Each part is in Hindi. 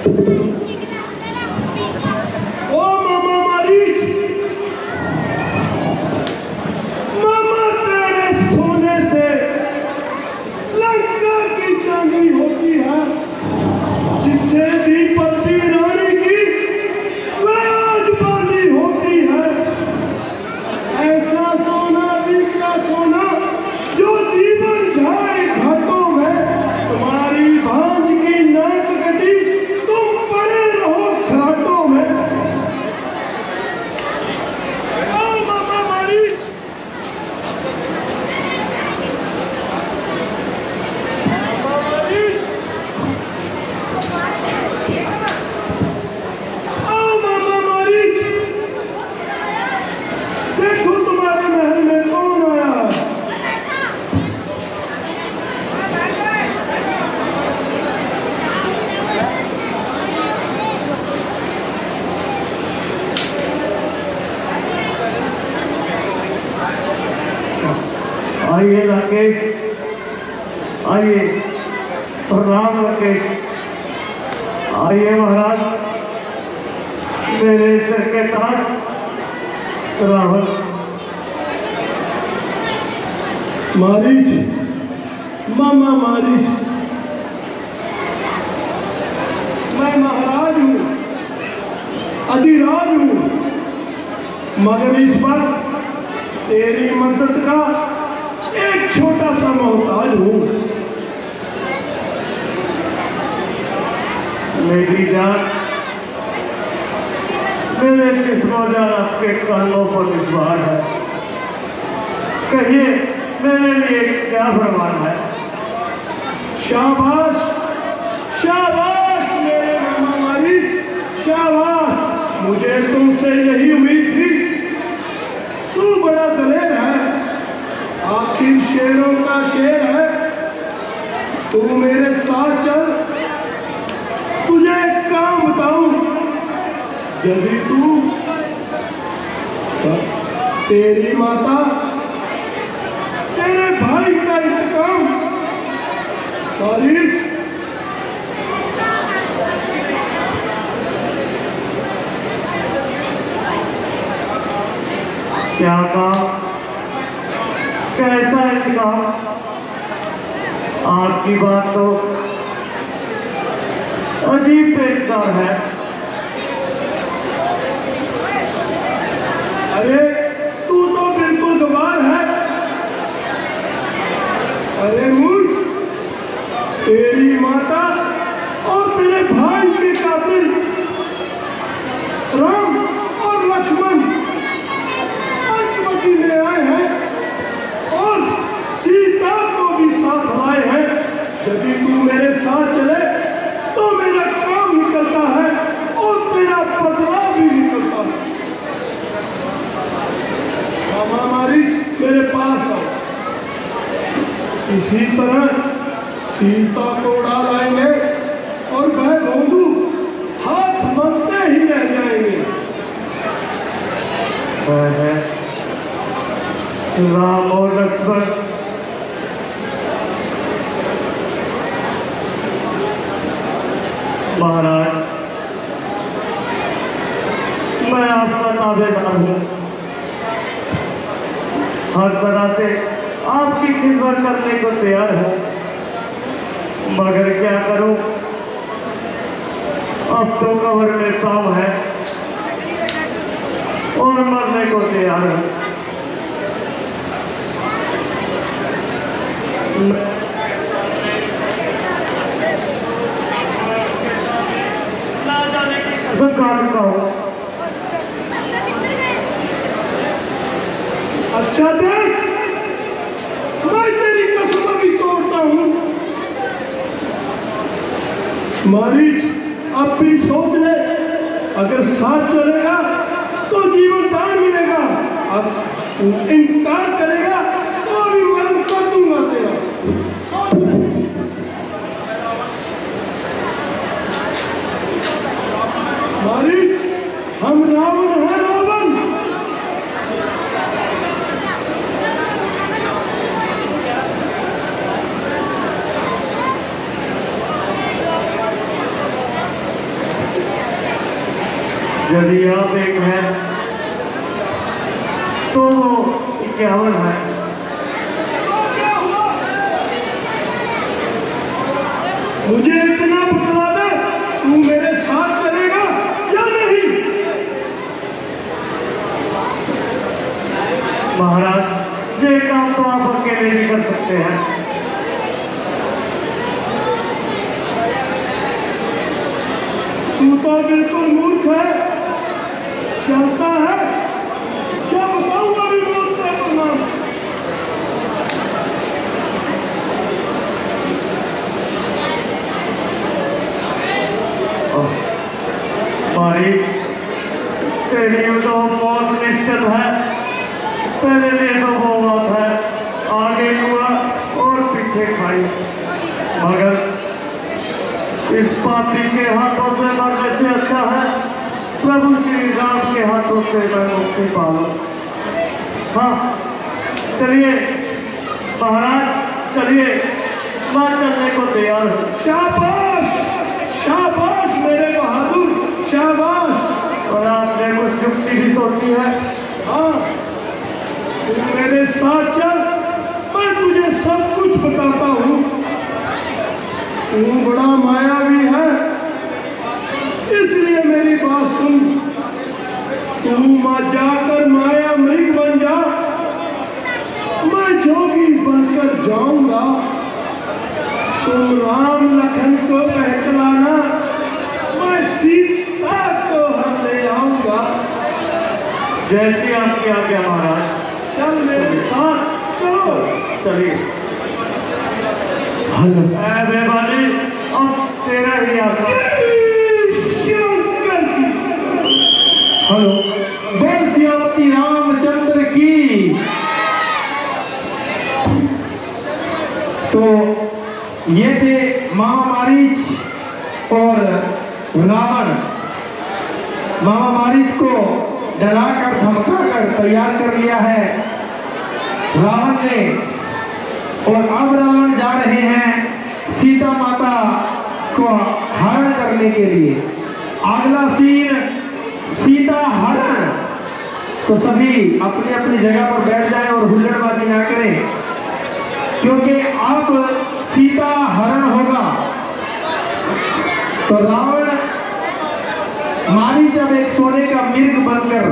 ओ मामा मारीच, मामा तेरे सोने से लंका की चांदी होती है, जिससे दीपति रानी की राजबानी होती है। ऐसा सोना भी का सोना जो जीवन जाए घाटों में, तुम्हारी भांज की नाक कटी, तुम पड़े रहो घाटों में। ओ मामा मारीच, मामा मारीच, ओ मामा मारीच, देखो तुम्हारे महल में कौन आया है। आइए राकेश, आइए। प्रणाम राकेश। आइए महाराज, मेरे सिर के ताज रावण। मारीच, मामा मारीच, मैं महाराज हूँ, अधिराज हूँ, मगर इस वक्त तेरी मदद का एक छोटा सा मोहताज हूँ। मेरी जान, मेरे किस्मों जान आपके कानों पर विश्वास है। कहिए मेरे लिए क्या फरमान है। शाबाश, शाबाश मेरे मामा मारीच, शाबाश। मुझे तुमसे यही उम्मीद थी। तू बड़ा दलेर है, आखिर शेरों का शेर है। तू मेरे साथ चल, तुझे एक काम बताऊं। यदि तू तेरी माता तेरे भाई का इंतकाम मारीच, क्या कहा, कैसा इंतकाम। आपकी बात तो अजीब पेशकार है। अरे तू तो बिल्कुल गवार है। अरे मूर्ख, तेरी माता और तेरे भाई के कातिल राम और लक्ष्मण पंचवटी में आए हैं और सीता को भी साथ लाए हैं। यदि तू मेरे साथ चले तो मेरा काम निकलता है और तेरा बदला भी निकलता है। मामा मारीच, मेरे पास आओ। इसी तरह सीता को उड़ा लाएंगे और वह बंधु हाथ मलते ही रह जाएंगे। राम और लक्ष्मण महाराज, मैं आपका ताबेदार हूँ। हर तरह से आपकी खिदमत करने को तैयार हूँ, मगर क्या करूँ, अब तो कब्र में काम है और मरने को तैयार हूँ। ना जाने की कसम काटता हूँ। अच्छा देख, मैं तेरी कसम भी तोड़ता हूँ। मारीच, अब भी सोच ले, अगर साथ चलेगा तो जीवन दान मिलेगा, अब इनकार करेगा तो भी मरण कर दूंगा तेरा। मारीच, हम रावण हैं, रावण। यदि आप एक हैं तो वो 51 है। मुझे इतना बतला दे, तू मेरे साथ चलेगा या नहीं? महाराज, ये काम तो आप अकेले नहीं कर सकते हैं। तू तो बिल्कुल मूर्ख है, जानता है क्या बताऊं अभी बोलते हैं प्रणाम। मारी, तेरी तो बहुत निश्चित है, तेरे लिए तो वो बात है, आगे कुआ और पीछे खाई। मगर इस पापी के हाथों से मरने से अच्छा है प्रभु श्री राम के हाथों से मैं मुक्ति पाऊं। हाँ चलिए महाराज, चलिए, मैं चलने को तैयार हूँ। शाबाश, शाबाश मेरे बहादुर, शाबाश। और आपने कुछ युक्ति भी सोची है? हाँ, तू मेरे साथ चल, मैं तुझे सब कुछ बताता हूँ। तू बड़ा मायावी है, इसलिए मेरी बात सुन। तू जाकर माया मृग बन जा, मैं जोगी बनकर जाऊंगा। तुम राम लखन को बहलाना, मैं सीता को हर ले आऊंगा। जैसी आपकी आज्ञा महाराज। चल मेरे साथ, चलो। चलिए। बेबानी, अब तेरा ही आज्ञा। शंकर की हेलो, बोल श्रीमती रामचंद्र की। तो ये थे महामारीच और रावण। महामारीच को डराकर धमकाकर तैयार कर लिया है रावण ने, और अब रावण जा रहे हैं सीता माता को हरण करने के लिए। अगला सीन सीता हरण। तो सभी अपनी अपनी जगह पर बैठ जाएं और हुल्लड़बाजी ना करें, क्योंकि अब सीता हरण होगा। तो रावण मारी जब एक सोने का मिर्ग बनकर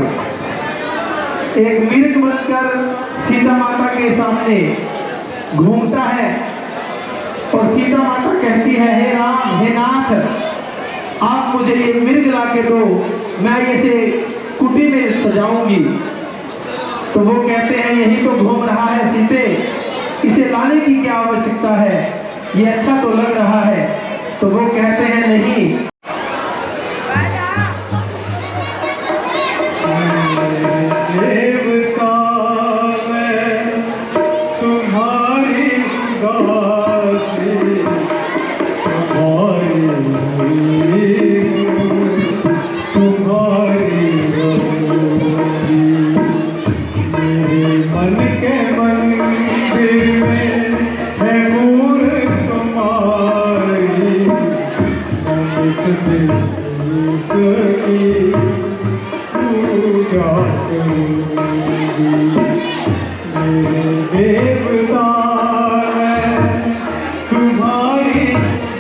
सीता माता के सामने घूमता है, और सीता माता कहती है, हे राम, हे नाथ, आप मुझे ये मिर्ग ला के दो, मैं इसे कुटी में सजाऊंगी। तो वो कहते हैं, यही तो घूम रहा है सीते, इसे लाने की क्या आवश्यकता है, ये अच्छा तो लग रहा है। तो वो कहते हैं, नहीं, देवता मैं तुम्हारी दासी, तुम्हारी मेरे मन के मंदिर में है मूर्त तुम्हारी, इस दिल की पूजा करूंगी। मेरे देवता मैं तुम्हारी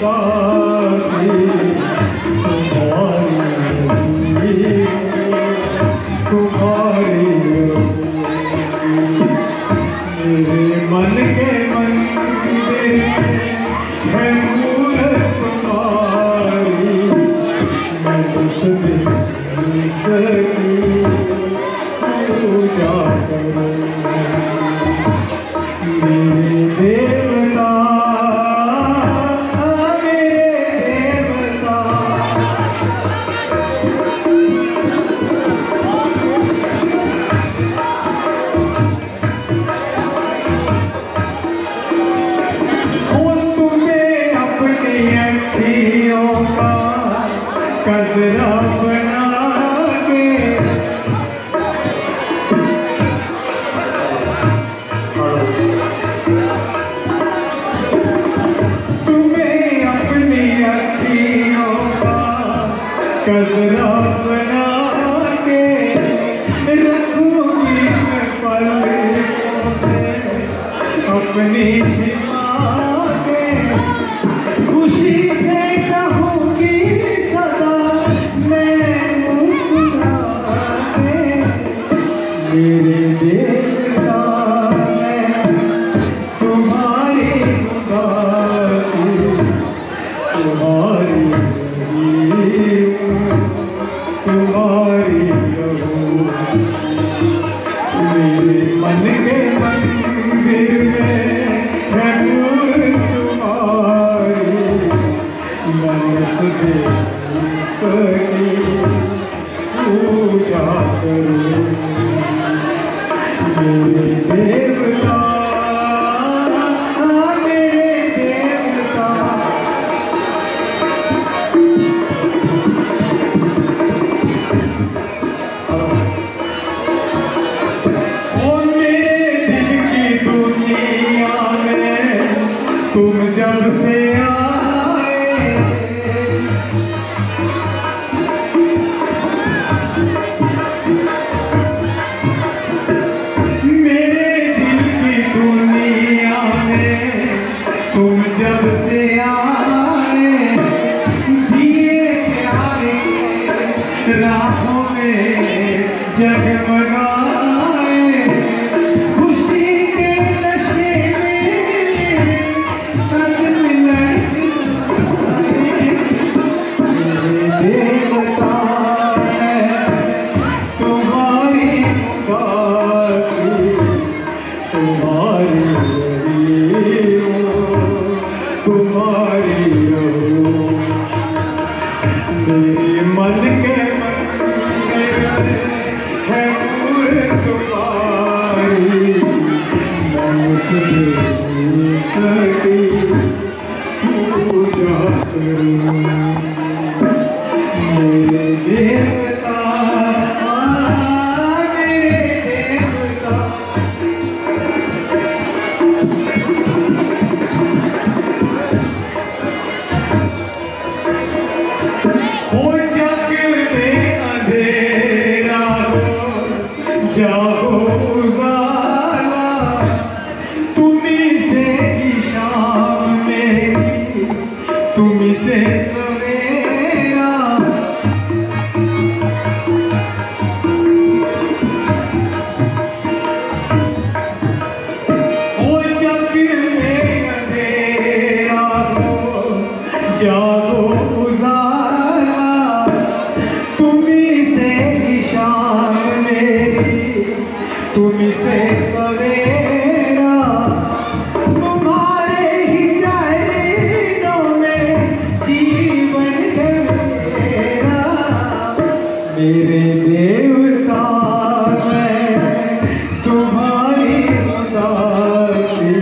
दासी, तुम्हारी मेरे मन के मंदिर है मूर्त तुम्हारी, मैं उस दिन की पूजा करूंगी। मेरे देवता, मेरे देवता, तुम्हें अपनी अखियों का कजरा बना के, तुम्हें अपनी अखियों का कजरा बना अपनी छिपा के खुशी से कहूँगी सदा मैं मुस्कुरा के मेरे देवता मैं तुम्हारी पुकारी तुम्हारी तुम्हारी रहूं मेरे मन के मंदिर में है नूर तुम्हारी मैं सदैव पूजा करूं मेरे देवता मेरे देवता तुम जब से आए मेरे दिल की दुनिया में तुम जब से आए दिए प्यारे राहों में जगमगाए खुशी के नशे में देवता है तुम्हारी पुकारी तुम्हारी तुम्हारी मेरे मन के है नूर तुम्हारी पूजा करूं मेरे देवता मेरे देवता हो जग में अंधेरा हो जागो उजाला तुम्ही से ही शाम मेरी तुम्ही से सवेरा हो जग में अंधेरा हो जागो उजाला तुम्ही से ही शाम मेरी तुम्ही से सवेरा तुम्हारे ही चरणों में जीवन है मेरा मेरे देवता मैं तुम्हारी उदासी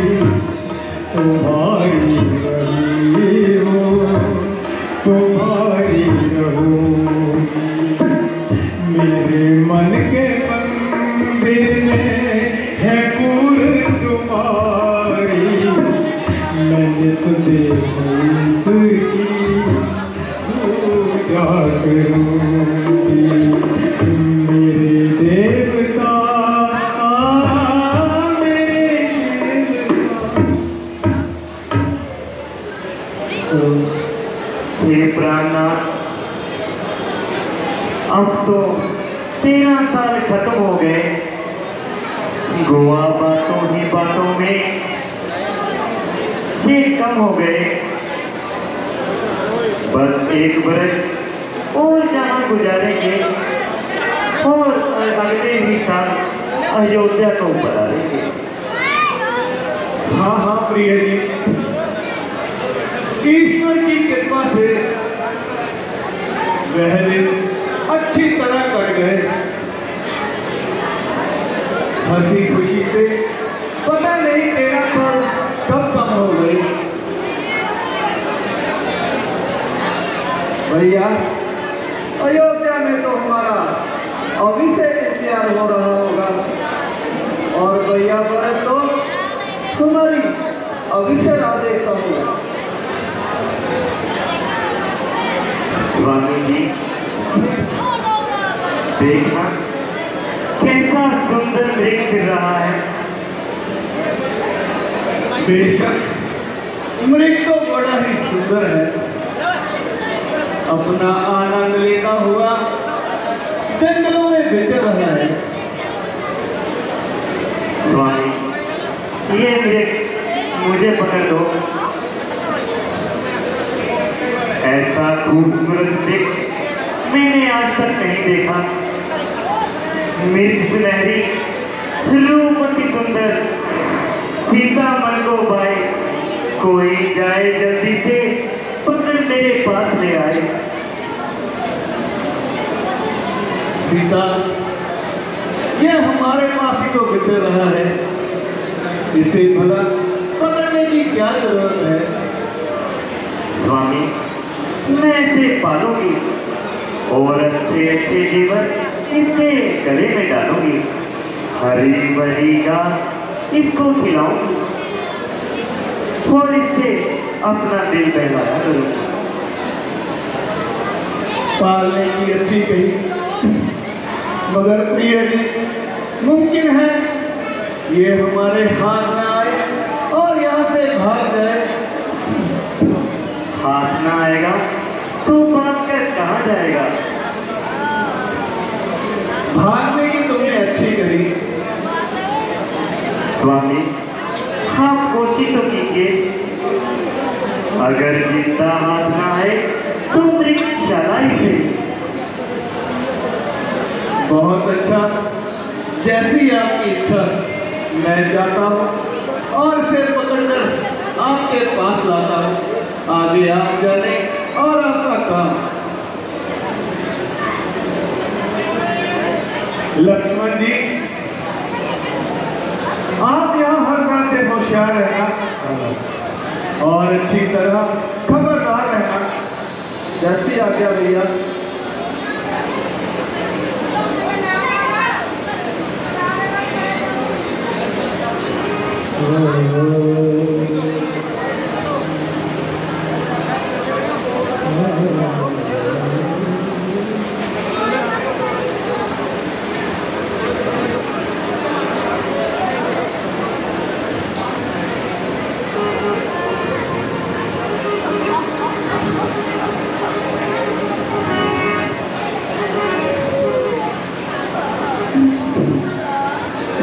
तुम्हारी रही हो तुम्हारी रहूंगी मेरे मन के मंदिर में है पूर तुम्हारी मैंने सदैव इसकी पूजा करूंगी मेरे देवता मेरे देवता हे प्राणनाथ अब तो 13 साल खत्म हो गए गोवा बातों ही बातों में ये कम हो गए बस 1 बरस और जहाँ गुजारेंगे और अगले ही साल अयोध्या को बना लेंगे हाँ हाँ प्रिय जी ईश्वर की कृपा से वह दिन अच्छी तरह कट गए हंसी खुशी से पता नहीं 13 साल कब कम हो गई भैया अयोध्या में तो हमारा अभी से इंतजार हो रहा होगा और भैया भरत तो तुम्हारी अभी से राह देखता हूँ स्वामी जी देखना कैसा सुंदर मेघ फिर रहा है बेशक मृग तो बड़ा ही सुंदर है, अपना आनंद लेता हुआ जंगलों में विचर रहा है। स्वामी, ये मुझे पकड़ दो। ऐसा खूबसूरत मृग मैंने आज तक नहीं देखा। मृग सुनहरी, रूपवती सुंदर, सीता मन को भाई, कोई जाए जल्दी से पकड़ मेरे पास ले आए। सीता, यह हमारे पास ही तो विचर रहा है, इसे भला पकड़ने की क्या जरूरत है? स्वामी, मैं इसे पालूंगी और अच्छे अच्छे जीवन इसके गले में डालूंगी। हरी भरी घास इसको खिलाऊंगी और इससे अपना दिल बहलाया करूंगी। पालने की अच्छी कही, मगर प्रिय जी, मुमकिन है ये हमारे हाथ में आए और यहाँ से भाग जाए। हाथ ना आएगा तो भाग कर कहाँ जाएगा? भागने की तुमने अच्छी करी। स्वामी, आप कोशिश तो कीजिए। अगर जिंदा हाथ ना आए तो मृगशाला ही से। बहुत अच्छा, जैसी आपकी इच्छा। मैं जाता हूँ और इसे पकड़कर आपके पास लाता हूँ। आगे आप जाने और आपका काम। लक्ष्मण जी, आप यहाँ हर तरह से होशियार रहना और अच्छी तरह खबरदार रहना। जैसी आज्ञा भैया।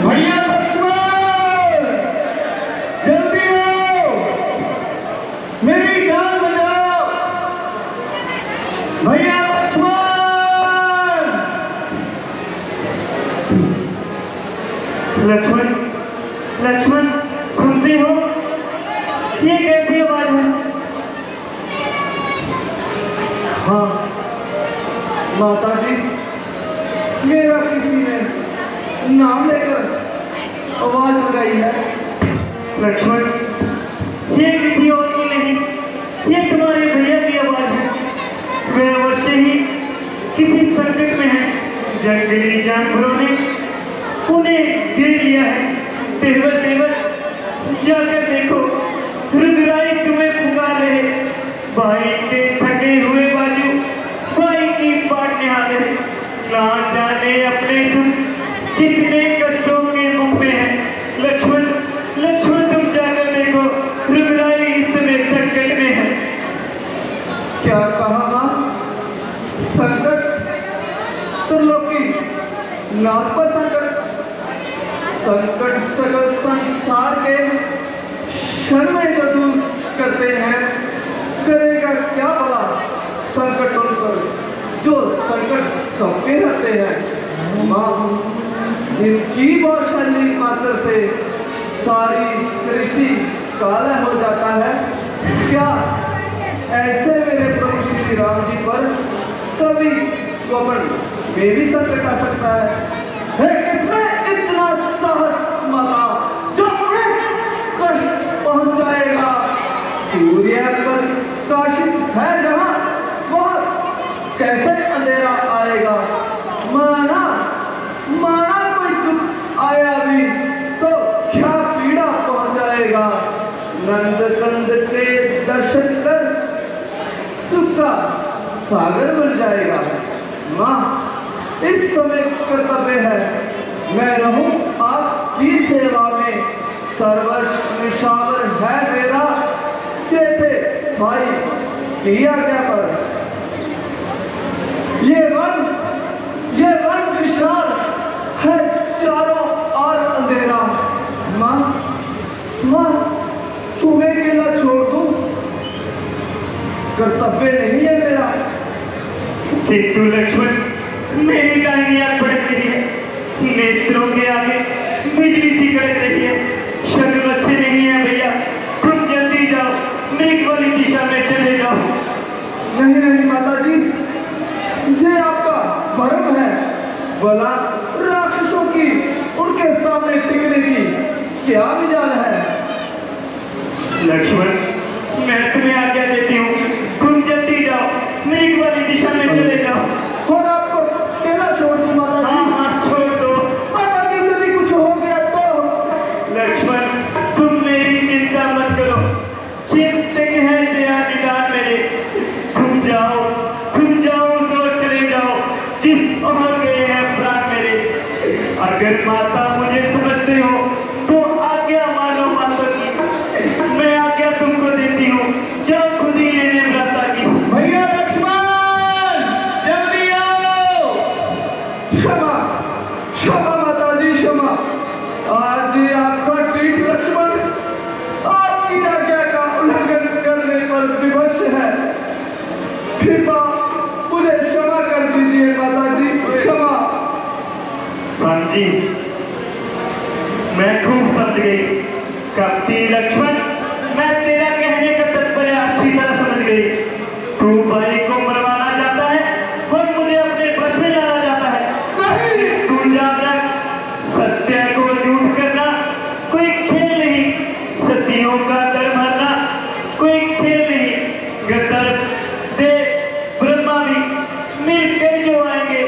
भैया लक्ष्मण, जल्दी आओ, मेरी जान बचाओ। भैया लक्ष्मण। लक्ष्मण, लक्ष्मण, सुनते हो? ये कैसी आवाज है? हाँ माता जी, मेरा किसी ने नाम लेकर आवाज लगाई है। लक्ष्मण, ये किसी और की नहीं, ये तुम्हारे भैया की आवाज है। वे अवश्य ही किसी संकट में है। जंगली जानवरों ने उन्हें घेर लिया है। देवर देवर, जाकर देखो, रुद्राई तुम्हें पुकार रहे। भाई के थके हुए बाजू भाई की बाट निहार रहे। ना जाने अपने कितने कष्टों के मुख में है। लक्ष्मण, लक्ष्मण, तुम जाकर देखो, रुद्राई इस समय संकट में है। क्या कहा मां? संकट? त्रिलोकी नाथ पर संकट? संकट सकल संसार के क्षण में जो दूर करते हैं, करेगा क्या भला संकट उन पर जो संकट सबके रहते हैं। मां, जिनकी बौशाली मात्र से सारी सृष्टि काला हो जाता है, क्या ऐसे मेरे प्रभु श्री राम जी पर कभी स्वप्न में भी संकट आ सकता है? किसने इतना साहस मांगा जो कष्ट पहुंचाएगा? सूर्य पर काशित है जहां, वह कैसे अंधेरा आएगा? माना माना कोई दुख आया भी तो क्या पीड़ा पहुंचाएगा? नंद कंद के दर्शन कर सुख का सागर बन जाएगा। मां, इस समय कर्तव्य है मैं रहूं आपकी सेवा में, सर्वस्व निशावर है मेरा, जैसे भाई किया क्या पर। ये वन विशाल है, चारों और अंधेरा। माँ तुम्हें अकेला छोड़ दूं, कर्तव्य नहीं है मेरा। किंतु लक्ष्मण, मेरी दाहिनी आंख भड़क रही है, नेत्रों के आगे बिजली सी कड़क रही है। शक्ल अच्छे नहीं है भैया, तुम जल्दी जाओ, मेघ वाली दिशा में चले जाओ। नहीं माता जी, ये आपका भ्रम है। भला राक्षसों की उनके सामने टिकने की क्या विचार है। लक्ष्मण, मैं तुम्हें आज्ञा देती हूँ, तुम जल्दी जाओ, मेघ वाली दिशा में चले जाओ। और आपको अकेला छोड़ दूं माता जी। हाँ, छोड़ दो। माता जी, यदि कुछ हो गया तो। लक्ष्मण, तुम मेरी चिंता मत करो, चिंतक है दया निदान मेरे। तुम जाओ तो चले जाओ, जिस ओर गए हैं प्राण मेरे। अगर माता मुझे समझते हो तो आज्ञा मानो माता की, मैं आज्ञा तुमको देती हूँ, जाओ खुद ही लेने भ्राता की। भैया लक्ष्मण, जल्दी आओ। क्षमा माता जी, क्षमा। आज ये आपका पीठ लक्ष्मण आपकी आज्ञा का उल्लंघन करने पर विवश है। कृपा मुझे क्षमा कर दीजिए माता जी, क्षमा। जी, मैं खूब समझ गई। कपटी लक्ष्मण, मैं तेरा कहने का तात्पर्य अच्छी तरह समझ गई। तू भाई को मरवाना चाहता है और मुझे अपने बस में लाना चाहता है। नहीं, तू याद रख, सत्य को झूठ करना कोई खेल नहीं, सतियों का धर्म हरना कोई खेल नहीं। गद्दार देव ब्रह्मा भी मिलकर जो आएंगे,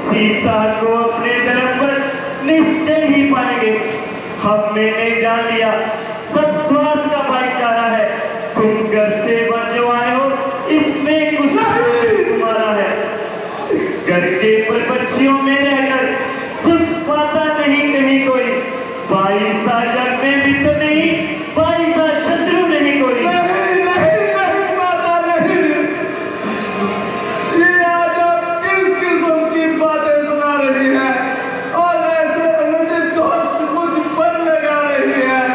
सीता को अपने धर्म पर निश्चय ही पाएंगे। हमने नहीं जान लिया, सब स्वार्थ का भाईचारा है। तुम घर से जो आए हो, इसमें कुछ तुम्हारा है। घर के परपक्षियों में रहकर सुख पाता नहीं कहीं कोई। भाई सा जग में भी तो नहीं, भाई सा शत्रु नहीं कोई। नहीं माता, नहीं। ये आज आप किस किस्म की बातें सुना रही हैं और ऐसे अनुचित दोष मुझ पर लगा रही हैं,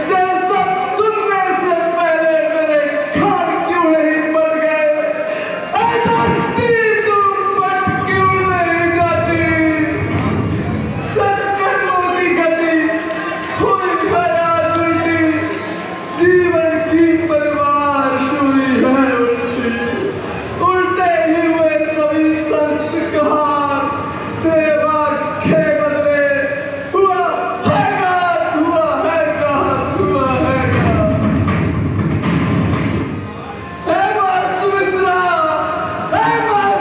जैसा सुनने से पहले मेरे कान क्यों नहीं बन गए। ऐसा तीर तुम बट क्यों नहीं जाती। सत्कर्मों की गति हुई खराब उल्टी, जीवन की परिवार शुरी है उल्टी। उल्टे ही हुए सभी संस्कार, सेवा के बदले हुआ है घात, हुआ है घात, हुआ है घात। हे मां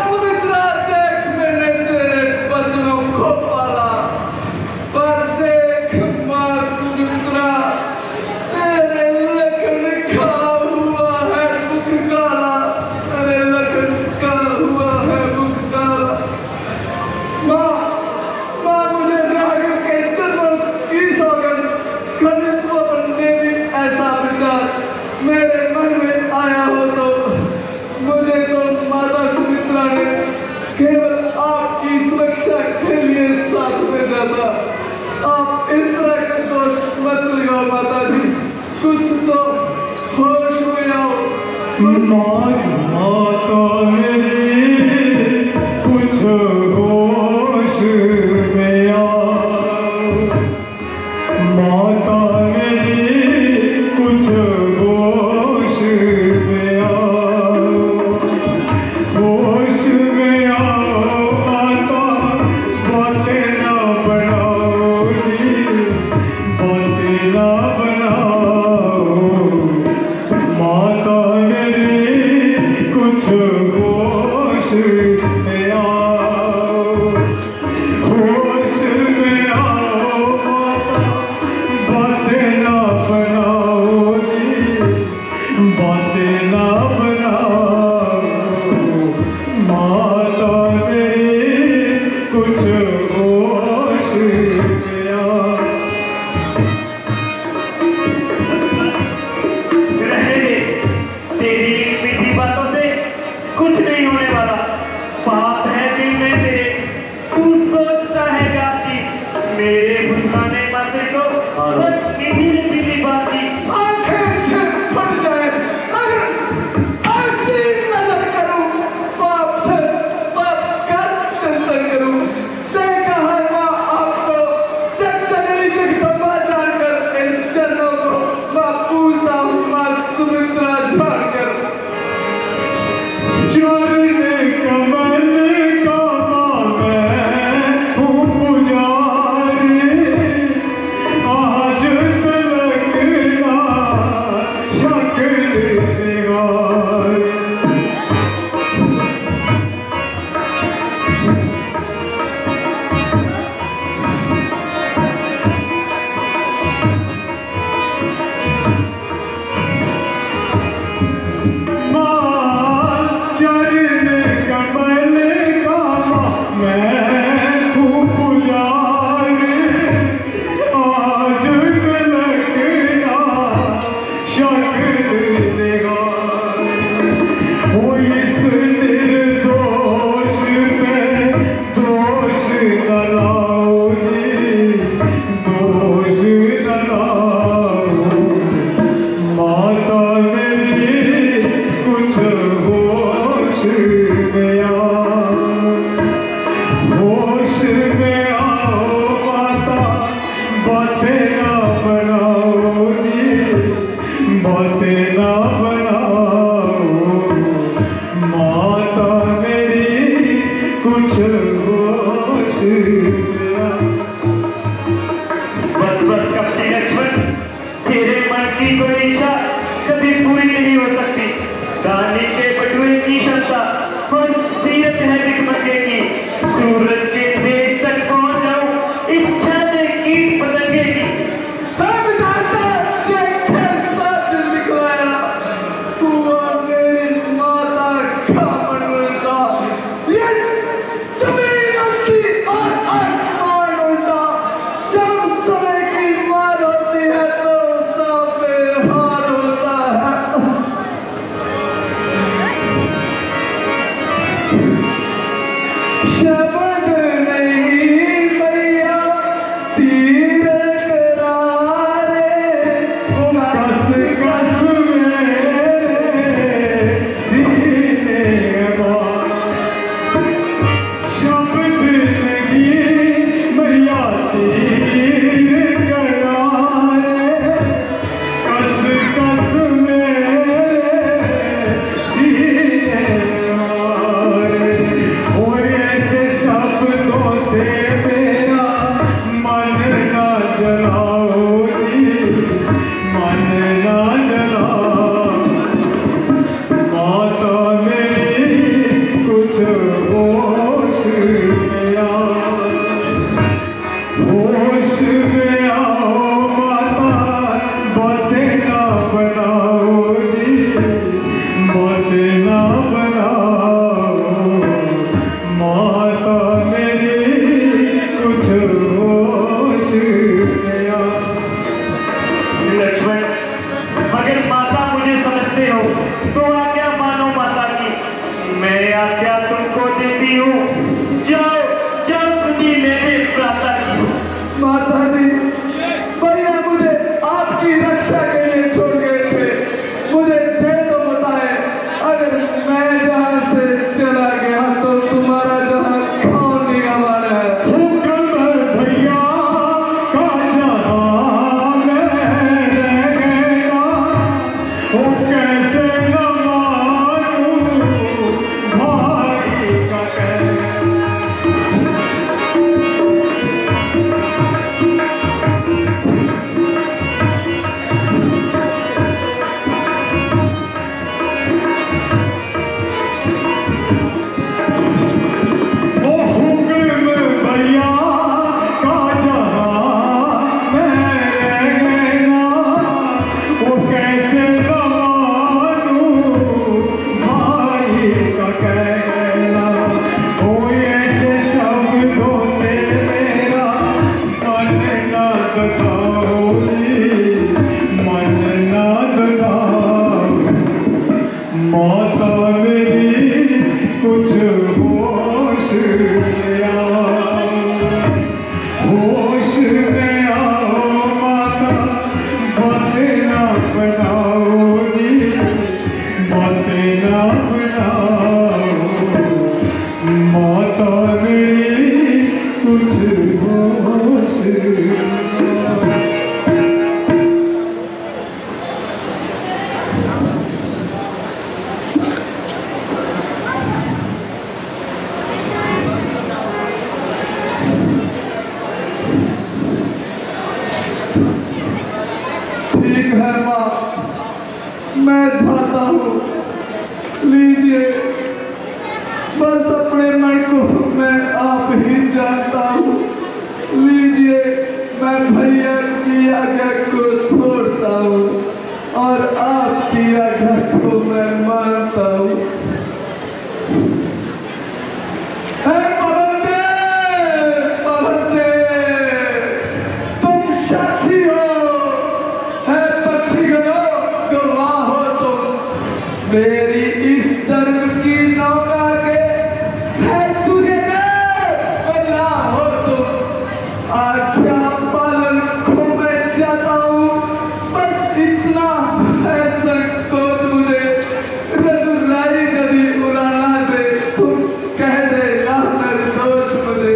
सुमित्रा, देख मैंने तेरे बचनों को पाला, पर देख मां सुमित्रा, तेरे लखन का हुआ है मुख काला, तेरे लखन का हुआ है मुख काला। मां मुझे राघव के जन्म की सौगंध, कभी स्वप्न में भी ऐसा विचार मेरे मन में आया हो तो मुझे तो माता सुमित्रा ने केवल आपकी सुरक्षा के लिए साथ में जाता। आप इस तरह का दोष मत लगाओ माता जी, कुछ तो होश में आओ। माता मेरी कुछ होश में आओ। माता मेरी कुछ होश में आओ। होश में आओ माता, बातें ना बनाओ जी, बातें ना बनाओ। माता मेरी कुछ हो बातें ना बनाओ माता मेरी कुछ होश में आओ। बस बस कपटी लक्ष्मण, तेरे मन की कोई इच्छा कभी पूरी नहीं हो सकती। गाने के बटुए की क्षमता और तीरथ है भिखमंगे की। सूरज के तेज तक पहुंच जाऊं, इच्छा से कीट पतंगे की। शब्द नहीं भैया तीर करारे कस कस मेरे सीने बार शब्द नहीं मैया तीर करारे कस कस मेरे सीने मारे। और ऐसे शब्दों से मेरा मन ना जलाओ जी, मन ना जलाओ। माता मेरी कुछ होश में आओ, होश में आओ माता, बातें ना बनाओ जी, बातें ना बनाओ। माता मेरी कुछ होश में आओ। लक्ष्मण, अगर माता मुझे समझते हो तो आज्ञा मानो माता की। मैं आज्ञा तुमको देती हूँ, जाओ जाओ खुदी मेरे प्राता की। माता जी भैया मुझे आपकी रक्षा के लिए छोड़ गए थे। मुझे जय तो बताए, अगर मैं जहाँ से चला गया तो तुम्हारा जहाँ कौन निगमान है। हुक्म भैया का जहाँ मैं रह गया, वो कैसे न मानूं भाई का कहना। वो हुक्म भैया का जहाँ मैं रह गया, वो कैसे न मानूं भाई का कहना। ओ ऐसे शब्दों से मेरा मन ना दबाओ जी, मन ना दबाओ। माता मेरी कुछ होश में आओ, होश में आओ माता, बातें ना बनाओ जी, बातें ना बनाओ। माता मेरी कुछ होश में आओ। ठीक है माँ, मैं जाता हूँ। लीजिए, बस अपने मन को मैं आप ही जानता हूँ। लीजिए, मैं भैया की आज्ञा को छोड़ता हूँ और आपकी आज्ञा को मैं मानता हूँ। हे पवनदेव, पवनदेव, तुम साक्षी हो। है पक्षीगणों, गवाह हो तुम मेरी इस धर्म की नौका के। है सूर्यदेव, गवाह हो तुम। आज्ञा पालन को मैं जाता हूँ। बस इतना है संकोच मुझे, रघुराई जभी उड़ाना दे। तुम कह दे ना निर्दोष मुझे,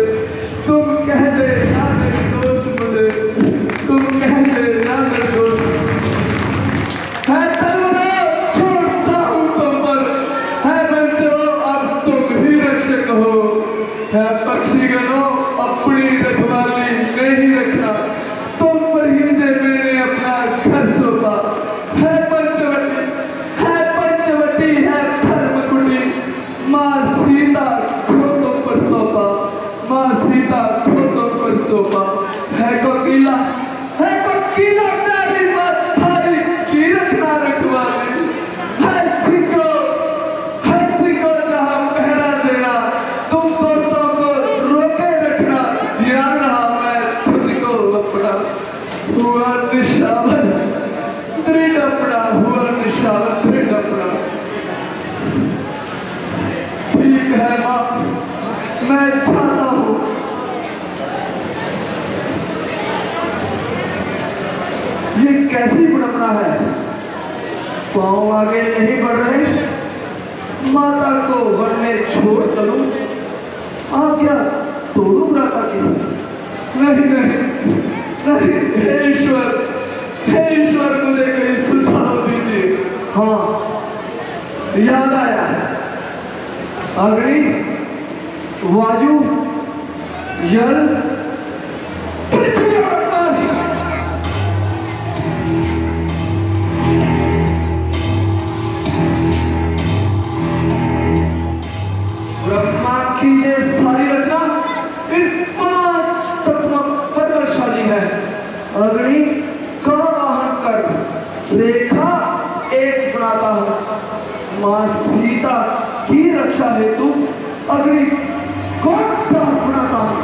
तुम कह दे ना निर्दोष मुझे, तुम कह दे ना निर्दोष। है शांत डपरा। ठीक है माँ, मैं जाता हूँ। ये कैसी बुढ़पना है, पाँव आगे नहीं बढ़ रहे। माता को वन में छोड़ करूं, आज्ञा तोड़ू भ्राता की। नहीं नहीं नहीं, हे ईश्वर मुझे कोई सुझाव दीजिए। हाँ, याद आया, अग्नि, वायु, जल, पृथ्वी और आकाश, ब्रह्मा की ये सारी रचना इन 5 तत्वों पर बलशाली है। अग्नि का वाहन कर रेखा एक बनाता हूं। मां सीता की रक्षा हेतु अग्नि को बनाता हूं।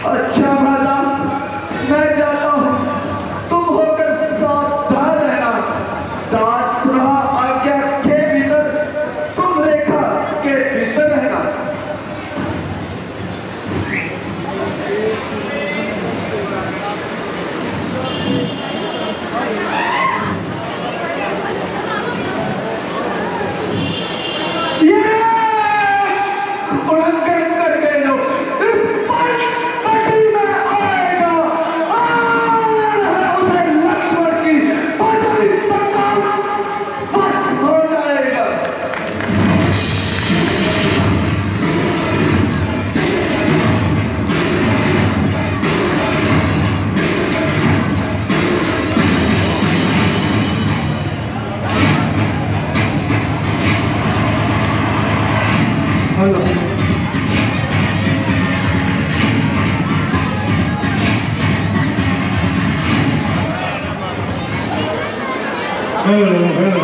अच्छा भला, मैं जाता हूँ, तुम होकर सावधान रहना। दास रहा आज्ञा के भीतर, तुम रेखा के भीतर रहना। उल्लंघन कर गए लोग, इस पटी में आएगा। उधर लक्ष्मण की पटरी पक्का बस हो जाएगा। Hello, hello.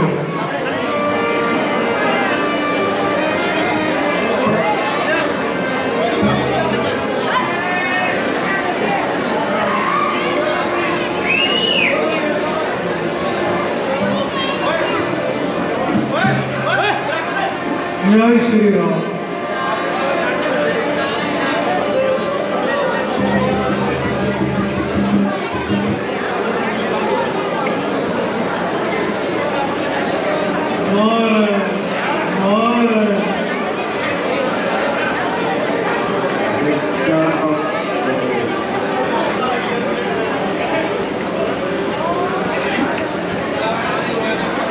जय श्री राम।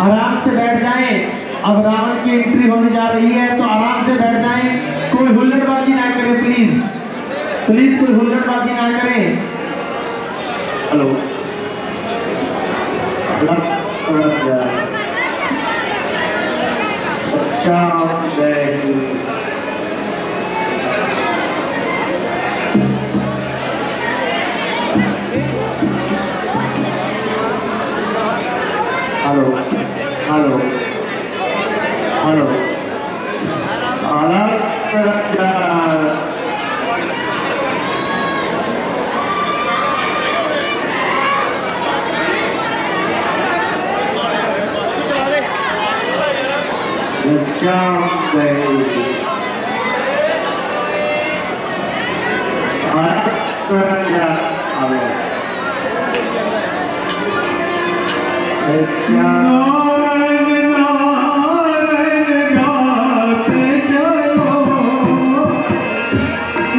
आराम से बैठ जाएं। अब रावण की एंट्री होने जा रही है, तो आराम से बैठ जाएं। कोई हुल्लड़बाजी ना करे, प्लीज प्लीज, कोई हुल्लड़बाजी ना करें। हेलो, अच्छा hello hello hello,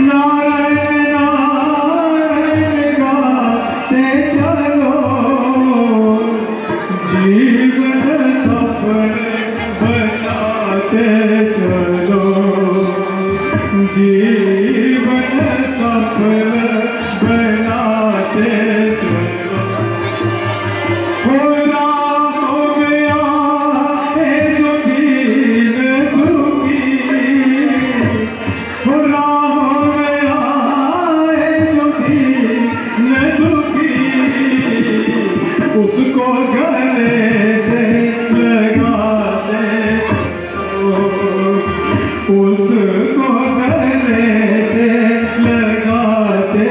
Narayan Narayan गाते चलो। उसको गले से लगाते उसको गले से लगाते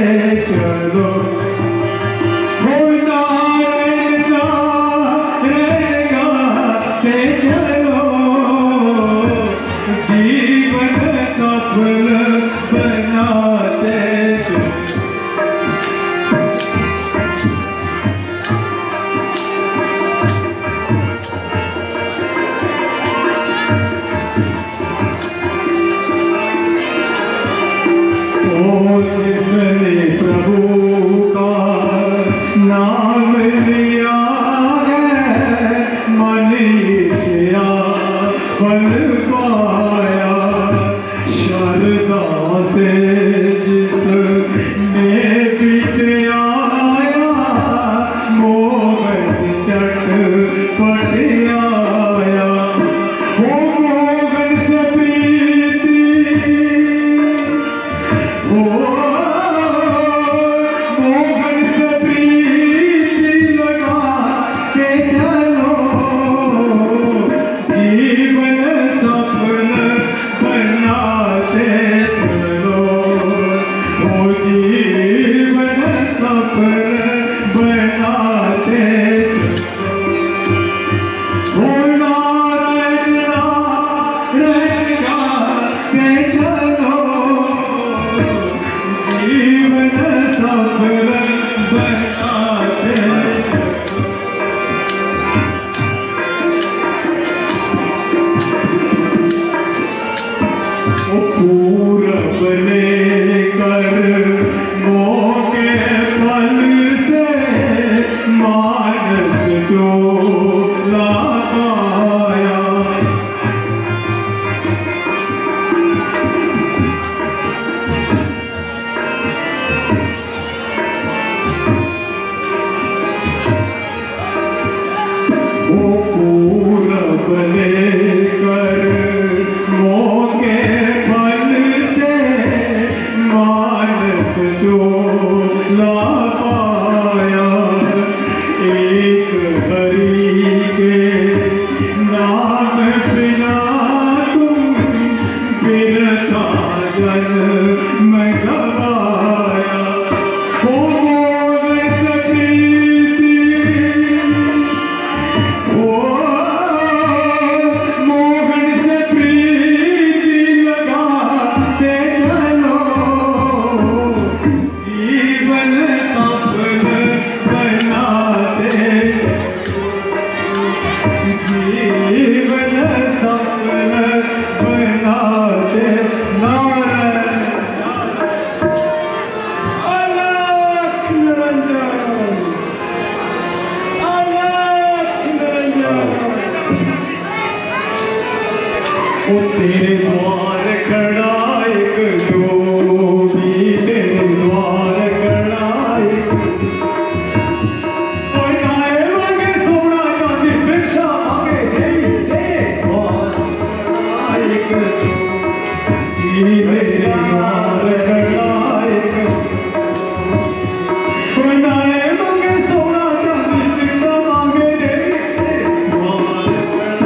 चलो गाते चलो जीवन सफल बनाते चलो। जिसने प्रभु का नाम लिया है मन इच्छा फल पाया श्रद्धा से जिसने बीत आया मोहन चट पट आया वो मोहन से प्रीति मोहन से प्रीति लगाते चलो जीवन सफल बनाते चलो जीवन सफल बनाते चलो नारायण नारायण गाते चलो जीवन सफल बनाते पूरब लेकर मोके फल से मानस जो ला पाया वो पूरब लेकर मोके फल से मानस जो ला पाया एक हरि के नाम बिना तुम बिरथा जन्म गवाया वो मोहन से प्रीति मोहन से प्रीति लगाते चलो जीवन सफल बनाते जीवन सफल बनाते नारायण अलख निरंजन अलख निरंजन ओ तेरे द्वार खड़ा एक जोगी तेरे द्वार खड़ा एक कोई आए मांगे सोना चांदी भिक्षा मांगे नहीं तेरे द्वार खड़ा एक तेरे द्वार खड़ा एक कोई आए मांगे सोना चांदी भिक्षा मांगे नहीं तेरे द्वार खड़ा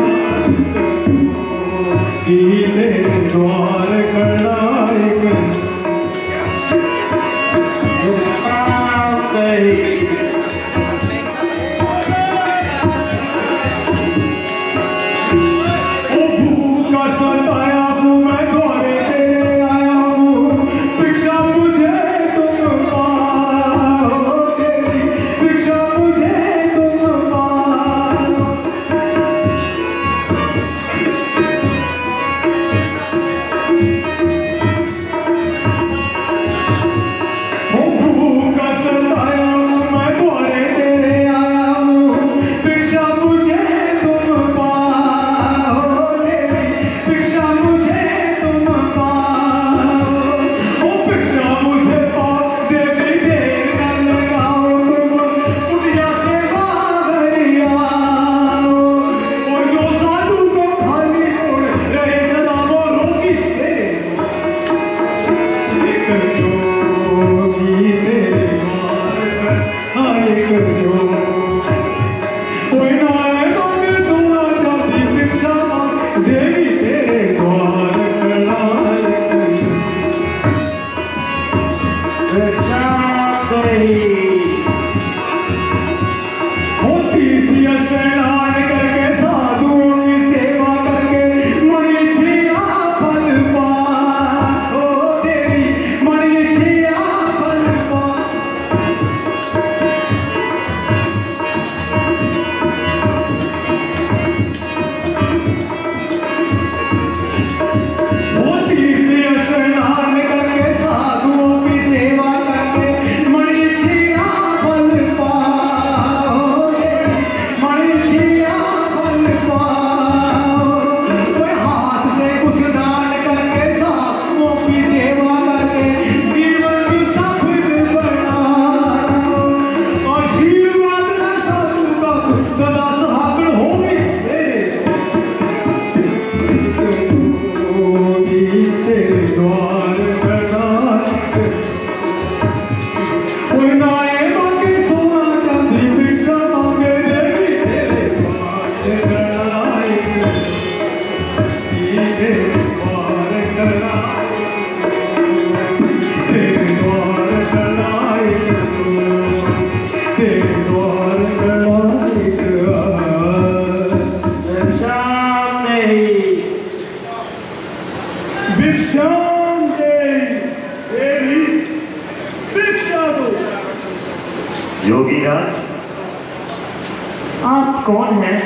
आप कौन हैं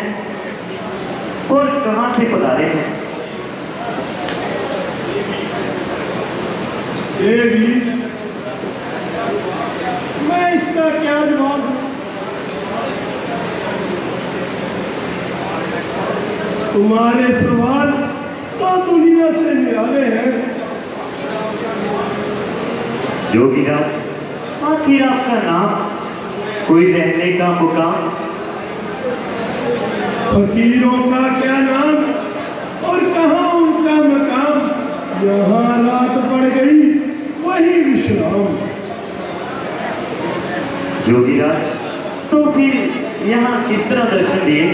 और कहां से पधारे हैं? देवी, मैं इसका क्या जवाब दूं? तुम्हारे सवाल तो दुनिया से निराले हैं। जोगीराज, आखिर आपका नाम, कोई रहने का मुकाम? फकीरों का क्या नाम और कहाँ उनका मकाम? यहाँ रात पड़ गई वही विश्राम। जोगीराज, तो फिर यहाँ किस तरह दर्शन दिए?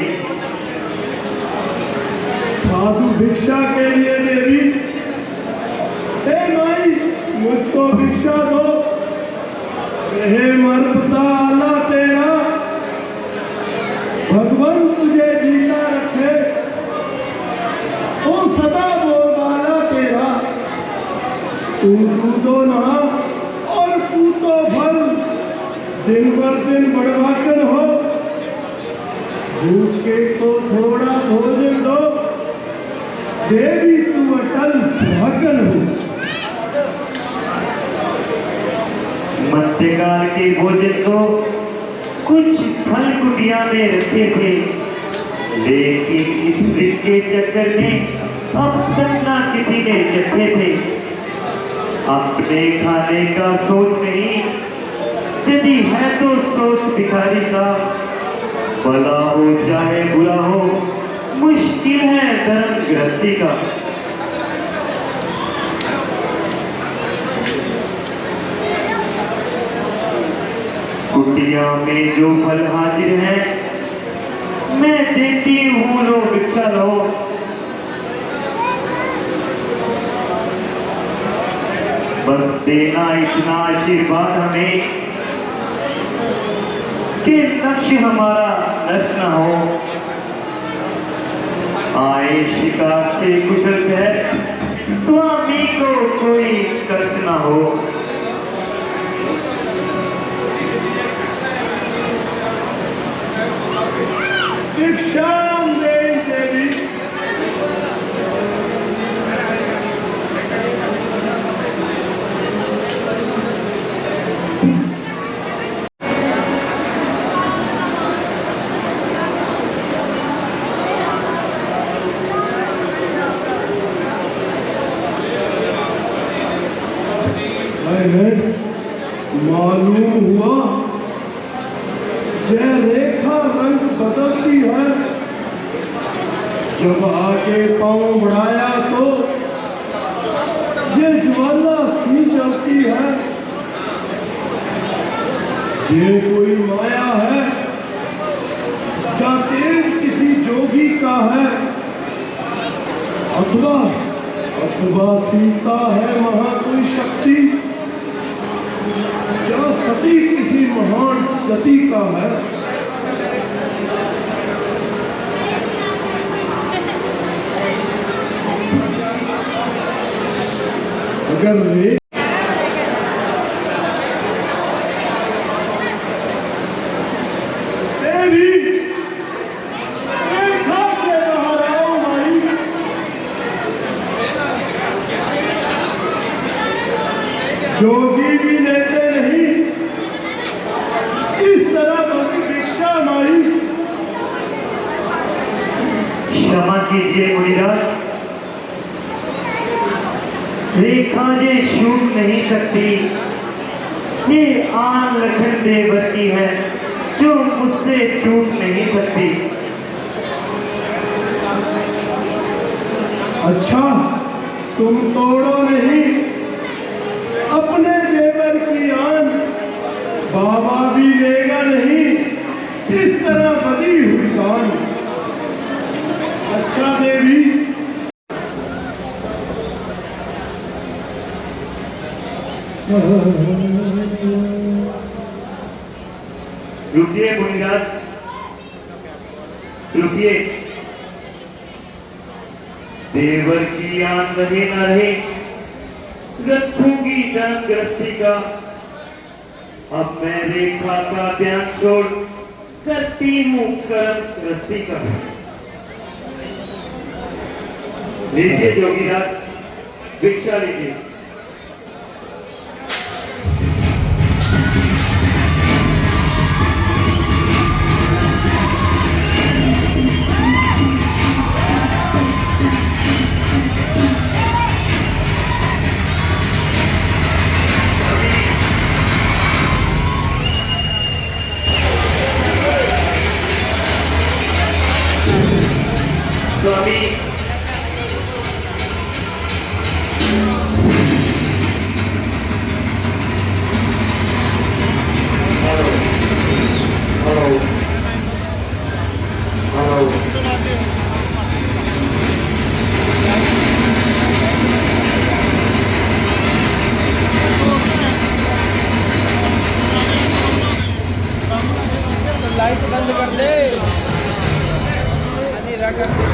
साधु भिक्षा के लिए देवी। हे माई, मुझको भिक्षा दो। हे मरता आला तेरा, भगवान तुझे जीता रखे। ओ सदा बोलबाला तेरा, तू तो ना और तू तो फल, दिन पर दिन बढ़वाकर हो। भूखे को थोड़ा भोजन दो, देवी तू अटल सुहागन हो। मध्यकाल के भोजन तो कुछ फल कुटिया में रखे थे, लेकिन इस वृक्ष के चक्कर में अब तक ना किसी ने चखे थे। अपने खाने का सोच नहीं, यदि है तो सोच भिखारी का। भला हो चाहे बुरा हो, मुश्किल है धर्म गृहस्थी का। कुटिया में जो फल हाजिर है, मैं देती हूँ, लोग चलो। बस देना इतना आशीर्वाद हमें कि लक्ष्य हमारा नष्ट न हो। आए शिकार से कुशल है, स्वामी को कोई कष्ट न हो। भिक्षाम देवी। मालूम हुआ जय रेखा रंग बदलती है, जब आगे पांव बढ़ाया तो ये ज्वाला सी जलती है। ये कोई माया है या तेज किसी जोगी का है, अथवा सीता है वहां कोई शक्ति, क्या सती किसी महान जति का है। अगर वे जोगी भी लेते नहीं इस तरह भिक्षा माई। क्षमा कीजिए मुनिराज, रेखा ये छूट नहीं सकती। ये आन लखन देवर की है जो मुझसे टूट नहीं सकती। अच्छा, तुम तोड़ो नहीं अपने देवर की आन, बाबा भी लेगा नहीं इस तरह बदी हुई कान। अच्छा देवी, रुकिए मुनिराज, रुकिए। देवर की आन रहे न रहे, रखूंगी धर्म गृहस्थी का। अब मैं रेखा का ध्यान छोड़ करती हूँ कर्म रस्ती का। लीजिए जोगीराज, भिक्षा लीजिए। स्वामी, लाइट बंद कर दे, अंधेरा कर दे।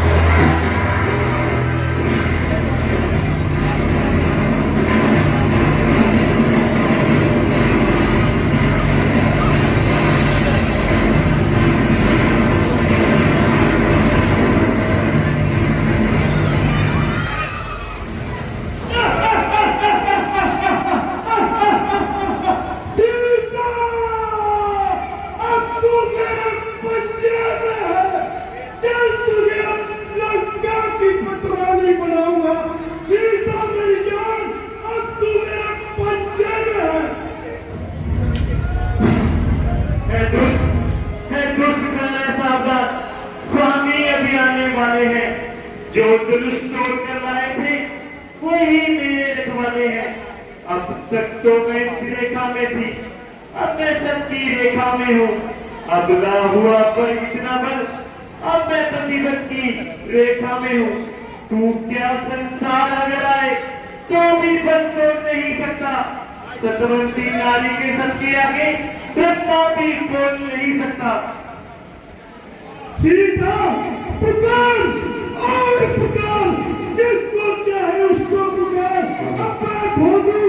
सीता, अब तू मेरे पंजे में है। चल तुझे अब लंका की पटरानी बनाऊंगा। सीता मेरी जान, अब तू मेरे पंजे में है। दुष्ट कहना सावधान, स्वामी अभी आने वाले हैं। जो दुरुस्त तोड़ कर लाए थे वही मेरे रखवाले हैं। अब तक तो मैं इस रेखा में थी, अब मैं सबकी रेखा में हूँ। अब ना हुआ पर इतना बल, अब मैं प्रतिबंध की रेखा में हूँ। तू क्या संसार अगर आए तो भी बल तोड़ नहीं सकता। सतवंती नारी के सबके आगे ब्रह्मा भी बोल नहीं सकता। सीता, पुकार और पुकार, जिसको चाहे उसको पुकार। अब मैं भोदू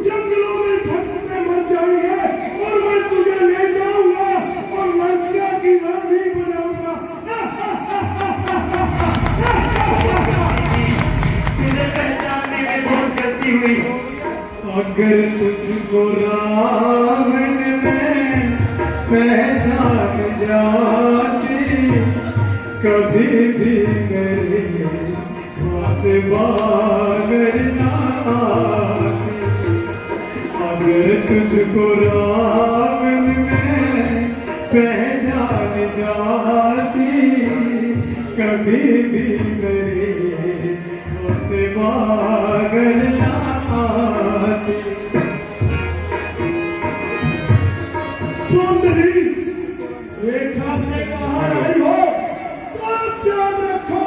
जंगलों में भटकते मर जाएंगे और मैं तुझे ले जाऊंगा और लंका की रानी बनाऊंगा। तुझे पहचानने में बहुत गलती हुई। अगर तुझको रावण में पहचान जाती, कभी भी मेरे पास बागर ना आती। अगर तुझको रावण में पहचान जाती, कभी भी मेरे पास बागर ना आती। सुंदरी, रेखा से कहा रही हो तो याद रखो,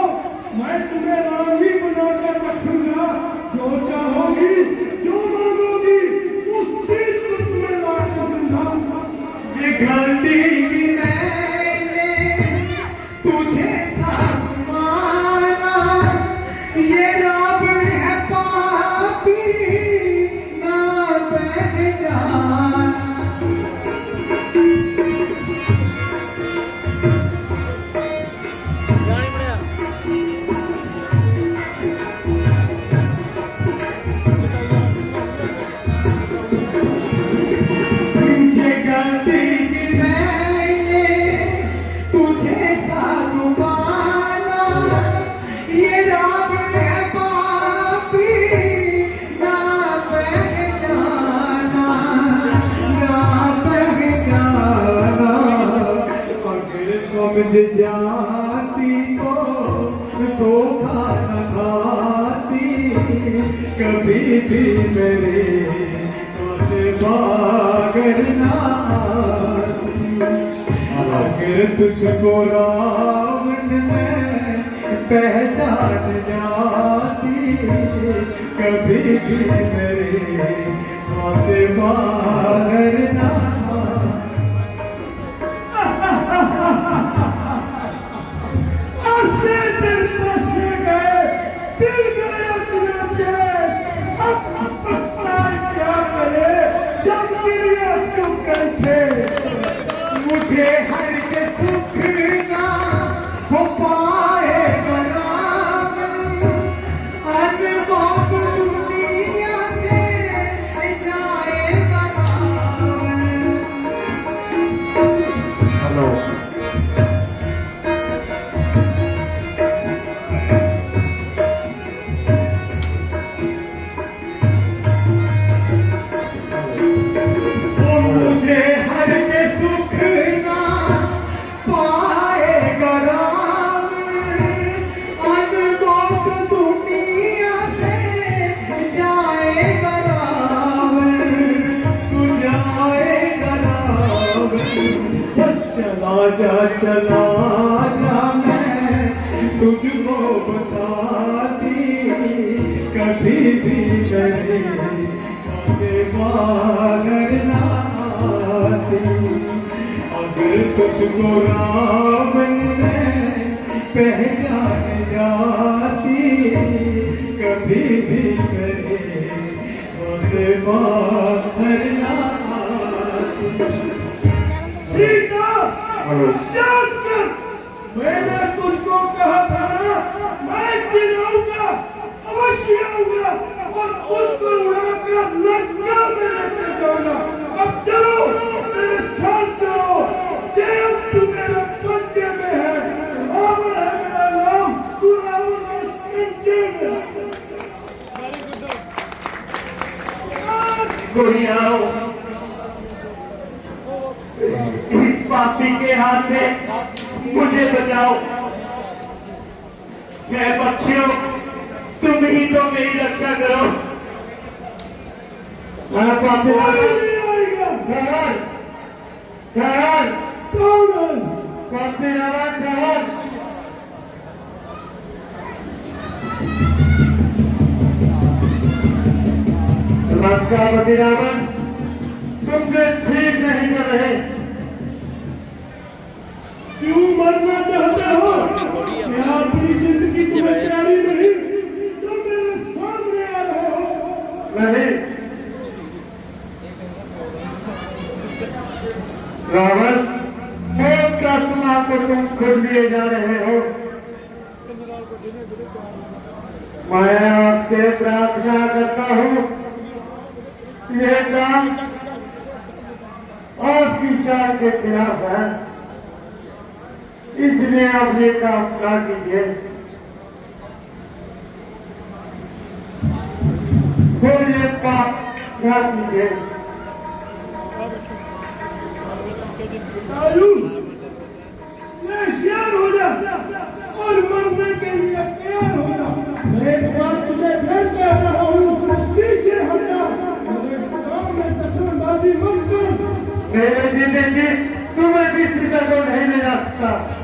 मैं तुम्हें रानी बनाकर रखूंगा। जो चाहोगी, जो मांगोगी, उस चीज को तुम्हें ला कर दूंगा। ये गलती की मैंने तुझे साथ माना, ये रावण है पापी ना पहचाना। ये गलती की मैंने तुझे साधु माना, ये रावण है पापी ना पहचाना, ना पहचाना। अगर समझ जाती तो धोखा न खाती, कभी भी मेरे से बागर ना आती। अगर तुझको रावण में पहचान जाती, कभी भी मेरे से बागर ना ऐसे दिल बसे गए, दिल गया तुझे चैन। अब पछताए क्या करे, जब चिड़िया चुप गए थे। मुझे हर के चला जा मैं तुझको बताती कभी भी मेरे से बाहर ना आती अगर तुझको रावण में पहचान जाती कभी भी मेरे से बाहर ना आती सीता याद कर मैंने तुझको कहा था ना मैं एक दिन आऊंगा अवश्य आऊंगा और तुझको उड़ाकर लंका में लेकर जाऊंगा अब चलो मेरे साथ चलो देव तू मेरे पंजे में है रावण है मेरा नाम तू रावण के पंजे में कोई आओ पापी के हाथ में मुझे बचाओ मैं बच्चियों तुम ही तो मेरी रक्षा करो पापी पापी लंकापति रावण तुमने ठीक नहीं कर रहे क्यों मरना चाहते हो क्या अपनी जिंदगी तुम्हें प्यारी नहीं तो मेरे सामने आ रहे हो नहीं रावण मौत का सुना तो तुम खुद लिए जा रहे हो मैं आपसे प्रार्थना करता हूँ ये काम आपकी शान के खिलाफ है इसलिए आप ये काम ना कीजिए और ये पाप ना कीजिए होशियार हो जा और मरने के लिए तैयार हो जा मैं एक बार तुझे फिर कह रहा हूँ पीछे हट जा गाँव में दखलंदाजी मत कर मेरे जीते जी तुम्हें किसी का को नहीं ले जा सकता